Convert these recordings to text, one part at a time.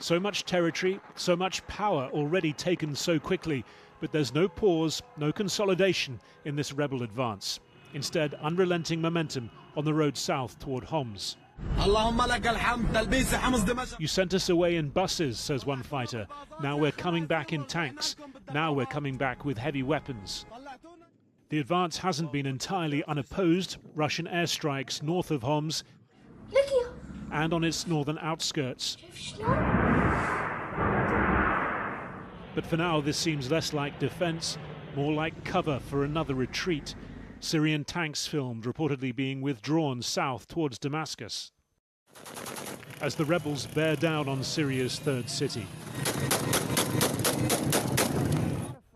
So much territory, so much power already taken so quickly, but there's no pause, no consolidation in this rebel advance. Instead, unrelenting momentum on the road south toward Homs. You sent us away in buses, says one fighter. Now we're coming back in tanks. Now we're coming back with heavy weapons. The advance hasn't been entirely unopposed. Russian airstrikes north of Homs and on its northern outskirts. But for now, this seems less like defense, more like cover for another retreat. Syrian tanks filmed reportedly being withdrawn south towards Damascus as the rebels bear down on Syria's third city.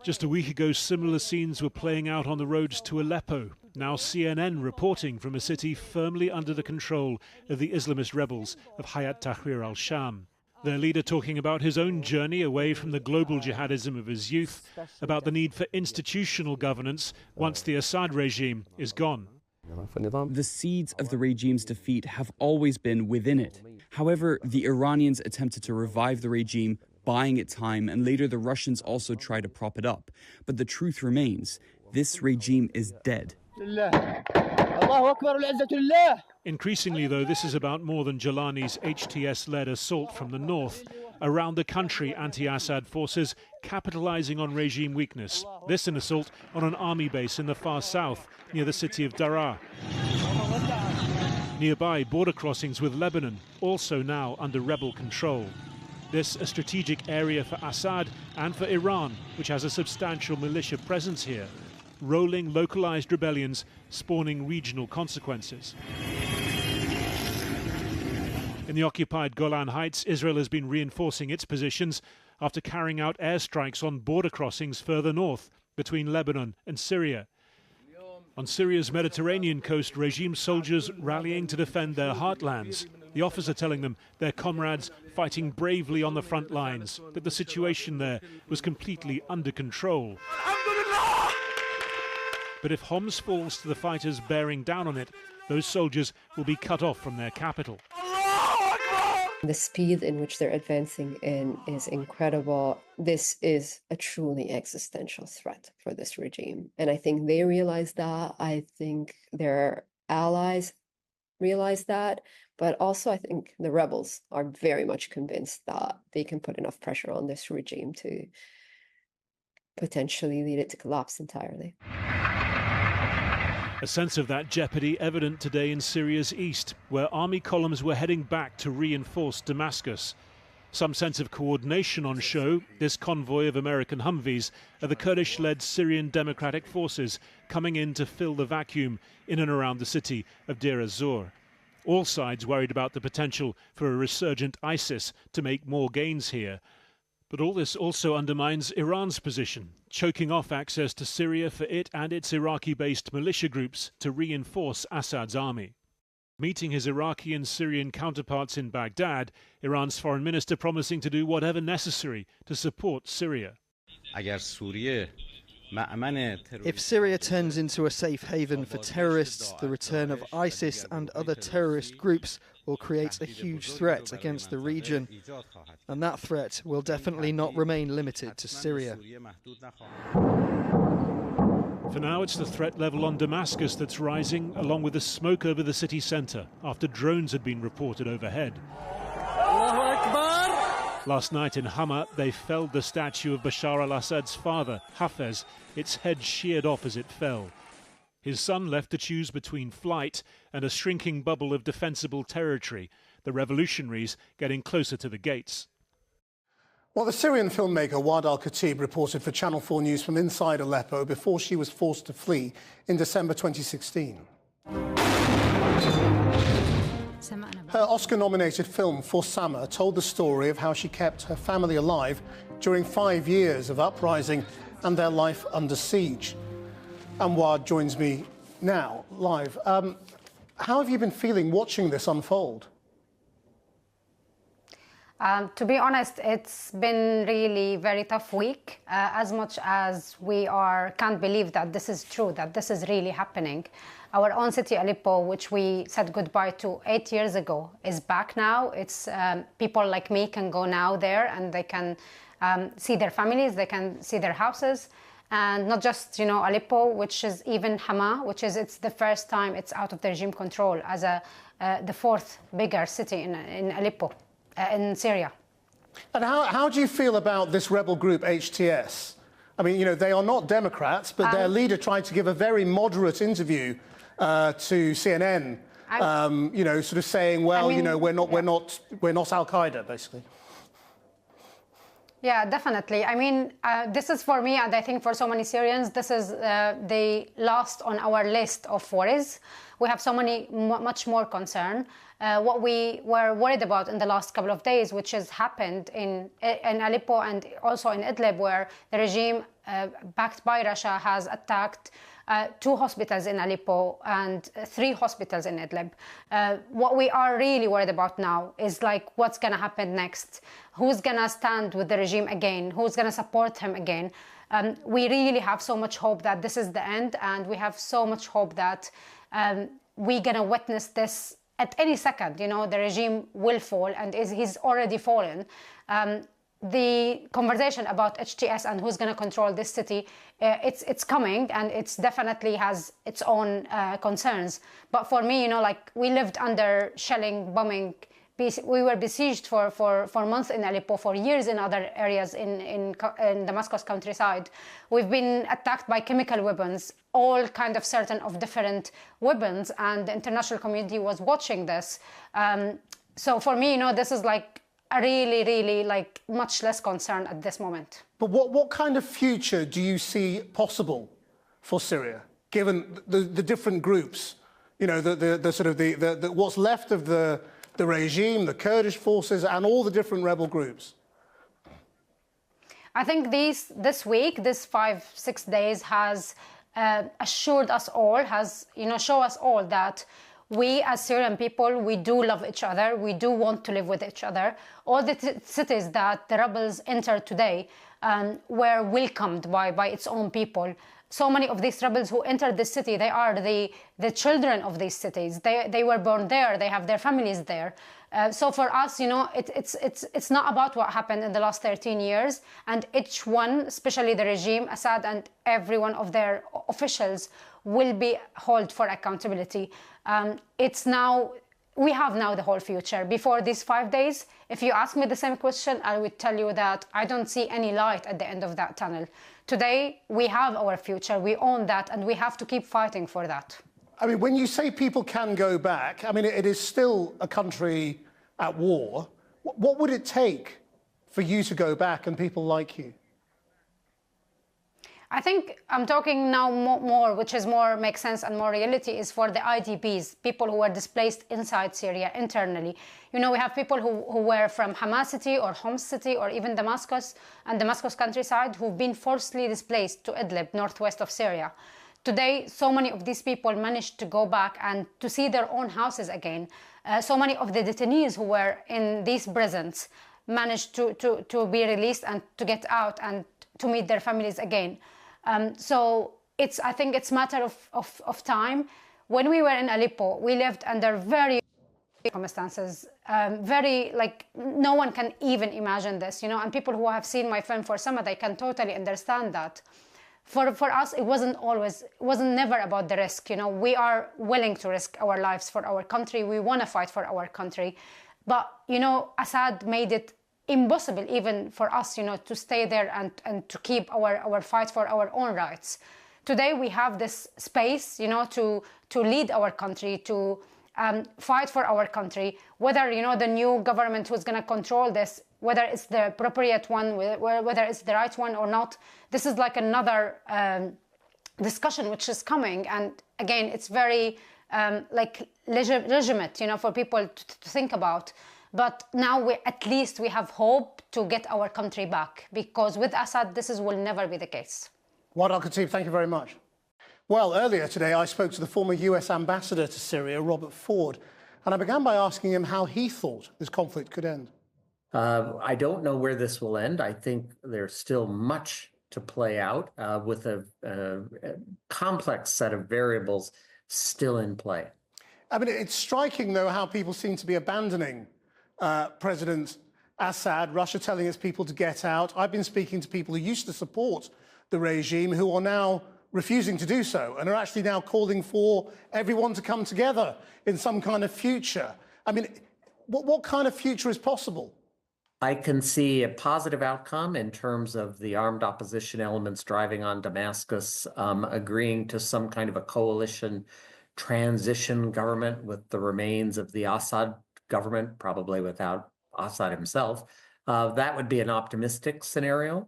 Just a week ago, similar scenes were playing out on the roads to Aleppo. Now CNN reporting from a city firmly under the control of the Islamist rebels of Hayat Tahrir al-Sham. Their leader talking about his own journey away from the global jihadism of his youth, about the need for institutional governance once the Assad regime is gone. The seeds of the regime's defeat have always been within it. However, the Iranians attempted to revive the regime, buying it time, and later the Russians also tried to prop it up. But the truth remains, this regime is dead. Increasingly, though, this is about more than Jilani's HTS-led assault from the north. Around the country, anti-Assad forces capitalizing on regime weakness. This an assault on an army base in the far south, near the city of Deraa. Nearby, border crossings with Lebanon, also now under rebel control. This a strategic area for Assad and for Iran, which has a substantial militia presence here. Rolling localized rebellions spawning regional consequences. In the occupied Golan Heights, Israel has been reinforcing its positions after carrying out airstrikes on border crossings further north between Lebanon and Syria. On Syria's Mediterranean coast, regime soldiers rallying to defend their heartlands. The officer telling them their comrades fighting bravely on the front lines, that the situation there was completely under control. But if Homs falls to the fighters bearing down on it, those soldiers will be cut off from their capital. The speed in which they're advancing in is incredible. This is a truly existential threat for this regime. And I think they realize that. I think their allies realize that. But also I think the rebels are very much convinced that they can put enough pressure on this regime to potentially lead it to collapse entirely. A sense of that jeopardy evident today in Syria's east, where army columns were heading back to reinforce Damascus. Some sense of coordination on show, this convoy of American Humvees are the Kurdish-led Syrian Democratic Forces coming in to fill the vacuum in and around the city of Deir Ez-zor. All sides worried about the potential for a resurgent ISIS to make more gains here. But all this also undermines Iran's position, choking off access to Syria for it and its Iraqi-based militia groups to reinforce Assad's army. Meeting his Iraqi and Syrian counterparts in Baghdad, Iran's foreign minister promising to do whatever necessary to support Syria. If Syria turns into a safe haven for terrorists, the return of ISIS and other terrorist groups will create a huge threat against the region. And that threat will definitely not remain limited to Syria. For now, it's the threat level on Damascus that's rising, along with the smoke over the city centre, after drones had been reported overhead. Last night in Hama, they felled the statue of Bashar al-Assad's father, Hafez, its head sheared off as it fell. His son left to choose between flight and a shrinking bubble of defensible territory, the revolutionaries getting closer to the gates. Well, the Syrian filmmaker Wad al-Khatib reported for Channel 4 News from inside Aleppo before she was forced to flee in December 2016. Her Oscar-nominated film, For Summer, told the story of how she kept her family alive during 5 years of uprising and their life under siege. And Wad joins me now, live. How have you been feeling watching this unfold? To be honest, it's been really very tough week, as much as we can't believe that this is true, that this is really happening. Our own city, Aleppo, which we said goodbye to 8 years ago, is back now. It's people like me can go now there and they can see their families, they can see their houses. And not just, Aleppo, which is even Hama, it's the first time it's out of the regime control as the fourth bigger city in Aleppo. In Syria. And how do you feel about this rebel group HTS? I mean, they are not Democrats, but their leader tried to give a very moderate interview to CNN, sort of saying, well, we're not Al-Qaeda, basically. Yeah, definitely. I mean, this is for me, and I think for so many Syrians, this is the last on our list of worries. We have so much more concern. What we were worried about in the last couple of days, which has happened in Aleppo and also in Idlib, where the regime, backed by Russia, has attacked 2 hospitals in Aleppo and 3 hospitals in Idlib. What we are really worried about now is what's going to happen next. Who's going to stand with the regime again? Who's going to support him again? We really have so much hope that this is the end, and we have so much hope that we're going to witness this at any second. The regime will fall, and he's already fallen. The conversation about HTS and who's going to control this city, it's coming, and it's definitely has its own concerns. But for me, we lived under shelling, bombing. We were besieged for months in Aleppo, for years in other areas in Damascus countryside. We've been attacked by chemical weapons, all kind of certain of different weapons, and the international community was watching this. So for me, this is a really, really much less concern at this moment. But what kind of future do you see possible for Syria, given the different groups? The what's left of the regime, the Kurdish forces, and all the different rebel groups? I think this week, this 5-6 days, has assured us all, show us all that we as Syrian people, we do love each other, we do want to live with each other. All the cities that the rebels entered today were welcomed by its own people. So many of these rebels who entered the city, they are the children of these cities. They were born there, they have their families there. So for us, it's not about what happened in the last 13 years. And each one, especially the regime, Assad and every one of their officials, will be held for accountability. We have now the whole future. Before these 5 days, if you ask me the same question, I would tell you that I don't see any light at the end of that tunnel. Today, we have our future, we own that, and we have to keep fighting for that. I mean, when you say people can go back, I mean, it is still a country at war. What would it take for you to go back and people like you? I think I'm talking now more, which is more makes sense and more reality, is for the IDPs, people who were displaced inside Syria internally. We have people who were from Hama city or Homs city or even Damascus and Damascus countryside who've been forcibly displaced to Idlib, northwest of Syria. Today, so many of these people managed to go back and to see their own houses again. So many of the detainees who were in these prisons managed to be released and to get out and to meet their families again. So I think it's a matter of time. When we were in Aleppo, we lived under very circumstances, no one can even imagine this, and people who have seen my film for summer, they can totally understand that. For us, it wasn't never about the risk. We are willing to risk our lives for our country. We want to fight for our country. But, Assad made it impossible even for us, to stay there and to keep our fight for our own rights. Today, we have this space, to lead our country, to fight for our country, whether, the new government who's going to control this, whether it's the appropriate one, whether it's the right one or not. This is another discussion which is coming. And again, it's very legitimate, for people to think about. But now at least we have hope to get our country back, because with Assad, will never be the case. Wad al-Khatib, thank you very much. Well, earlier today, I spoke to the former US ambassador to Syria, Robert Ford, and I began by asking him how he thought this conflict could end. I don't know where this will end. I think there's still much to play out with a complex set of variables still in play. I mean, it's striking, though, how people seem to be abandoning President Assad, Russia telling its people to get out. I've been speaking to people who used to support the regime who are now refusing to do so and are actually now calling for everyone to come together in some kind of future. I mean, what kind of future is possible? I can see a positive outcome in terms of the armed opposition elements driving on Damascus, agreeing to some kind of a coalition transition government with the remains of the Assad government, probably without Assad himself. That would be an optimistic scenario.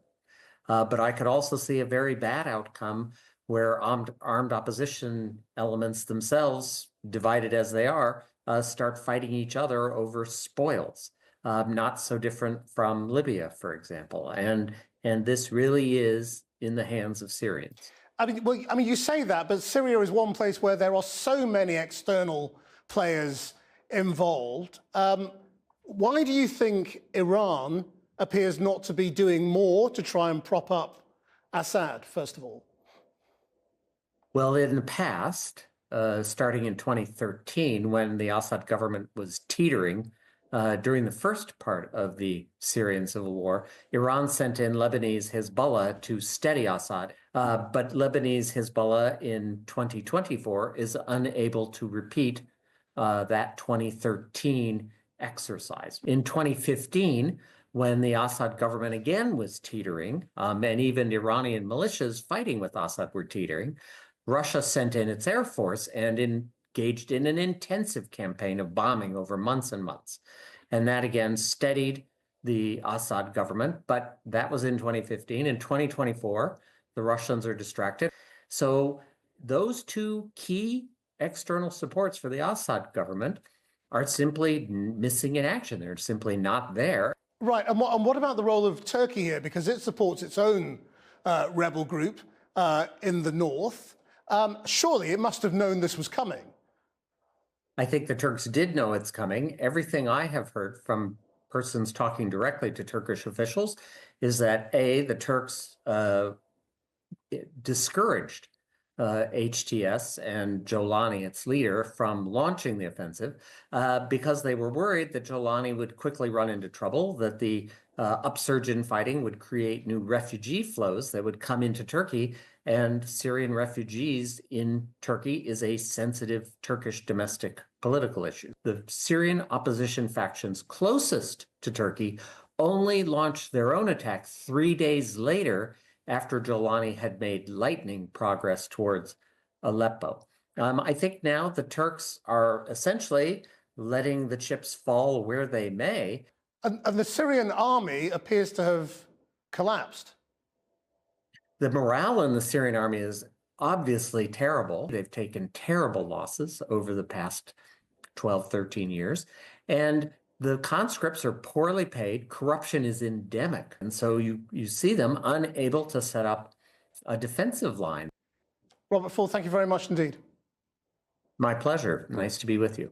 But I could also see a very bad outcome where armed opposition elements themselves, divided as they are, start fighting each other over spoils. Not so different from Libya, for example. And this really is in the hands of Syrians. I mean, you say that, but Syria is one place where there are so many external players involved. Why do you think Iran appears not to be doing more to try and prop up Assad, first of all? Well, in the past, starting in 2013, when the Assad government was teetering, during the first part of the Syrian civil war, Iran sent in Lebanese Hezbollah to steady Assad. But Lebanese Hezbollah in 2024 is unable to repeat that 2013 exercise. In 2015, when the Assad government again was teetering, and even Iranian militias fighting with Assad were teetering, Russia sent in its air force and engaged in an intensive campaign of bombing over months and months. And that again steadied the Assad government, but that was in 2015. In 2024, the Russians are distracted. So those two key external supports for the Assad government are simply missing in action. They're simply not there. Right, and what about the role of Turkey here? Because it supports its own rebel group in the north. Surely it must have known this was coming. I think the Turks did know it's coming. Everything I have heard from persons talking directly to Turkish officials is that, the Turks discouraged HTS and Jolani, its leader, from launching the offensive because they were worried that Jolani would quickly run into trouble, that the upsurge in fighting would create new refugee flows that would come into Turkey, and Syrian refugees in Turkey is a sensitive Turkish domestic political issue. The Syrian opposition factions closest to Turkey only launched their own attack 3 days later after Jolani had made lightning progress towards Aleppo. I think now the Turks are essentially letting the chips fall where they may. And the Syrian army appears to have collapsed. The morale in the Syrian army is obviously terrible. They've taken terrible losses over the past 12, 13 years. And the conscripts are poorly paid. Corruption is endemic. And so you see them unable to set up a defensive line. Robert Full, thank you very much indeed. My pleasure. Nice to be with you.